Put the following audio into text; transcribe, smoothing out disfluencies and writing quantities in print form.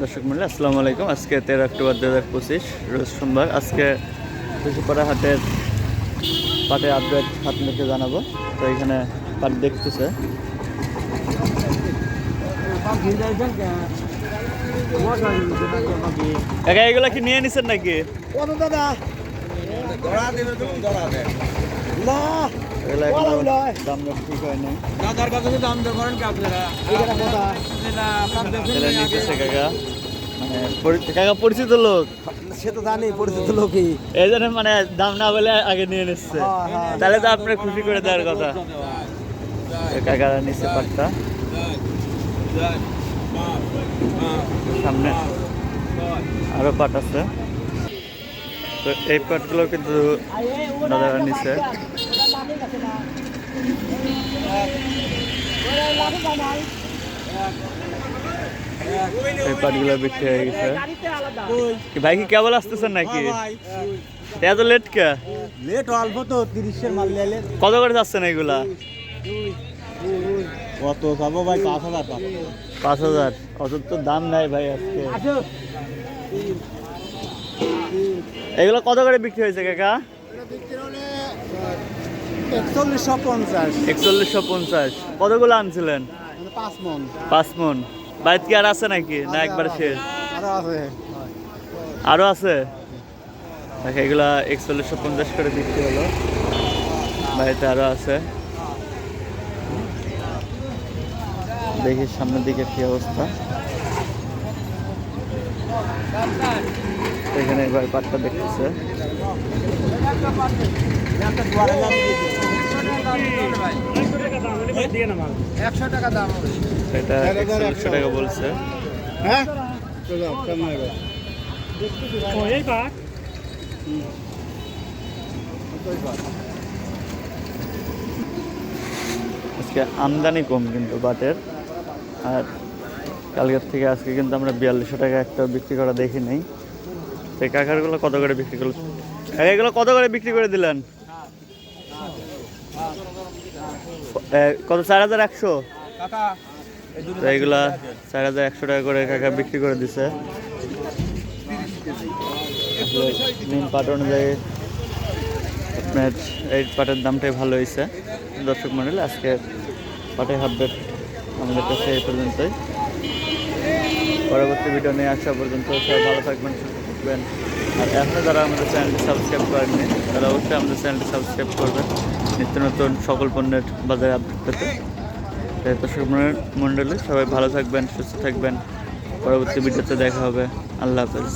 দর্শক মন্ডলী আসসালামু আলাইকুম। আজকে 13 অক্টোবর 2025 রোজ সোমবার। আজকে খুশিপাড়া হাটের পাটের আপডেট আপনাদেরকে জানাবো। তো এখানে পাট দেখতেছে একা, এগুলা কি নিয়ে নিছেন নাকি? দাম ঠিক হয় নাই, নিতেছে কাকা। মানে কাকা পরিচিত লোক, সে তো জানি পরিচিত লোকই, এই জন্য মানে দাম না বলে আগে নিয়ে নিচ্ছে। তাহলে তো আপনার খুশি করে দেওয়ার কথা। কাকারা নিচ্ছে পাটটা, সামনে আরো পাট আছে। তো এই পাটগুলো কিন্তু দাদারা নিচ্ছে। এই পাটগুলো বিক্রি হয়ে গেছে। ভাই কি কেবল আসতেছেন নাকি? এত লেট কে? লেট অল্প তো 30-এর মাল নিলে। কত করে যাচ্ছেন এগুলা? কত যাবো ভাই? 5,000 টাকা। 5,000? অত তো দাম নাই ভাই আজকে। এগুলো কত করে বিক্রি হয়েছে কাকা? 4150। 4150। কতগুলো আনছিলেন? 5 মণ। 5 মণ। বাড়িতে কি আর আছে নাকি, না একবার শেষ? আরো আছে। আরো আছে। দেখে এগুলা 4150 করে বিক্রি হলো। বাড়িতে আরো আছে। দেখি সামনের দিকে কি অবস্থা। এখানে এবার পাটটা দেখতেছে। এটা 4100 টাকা বলছে। হ্যাঁ আজকে আমদানি কম কিন্তু বাটের। আর কালকের থেকে আজকে কিন্তু আমরা 4200 টাকা একটা বিক্রি করা দেখি নাই। তো এই কাকারগুলো কত করে বিক্রি করলো? এগুলো কত করে বিক্রি করে দিলেন? কত? 4100? তো এইগুলা 4100 টাকা করে কাকা বিক্রি করে দিছে। নিম পাট অনুযায়ী আপনার এই পাটের দামটাই ভালো হয়েছে। দর্শক মন্ডলী, আজকে পাটের আপডেট আমাদের কাছে এই পর্যন্তই। পরবর্তী ভিডিও নিয়ে আসা পর্যন্ত সবাই ভালো থাকবেন, সুস্থ থাকবেন। আর এখনও যারা আমাদের চ্যানেলটি সাবস্ক্রাইব করেননি তারা অবশ্যই আমাদের চ্যানেলটি সাবস্ক্রাইব করবেন নিত্য নতুন সকল পণ্যের বাজারে আপডেট পেতে। দর্শক মন্ডলী, সবাই ভালো থাকবেন, সুস্থ থাকবেন। পরবর্তী ভিডিওতে দেখা হবে। আল্লাহ হাফেজ।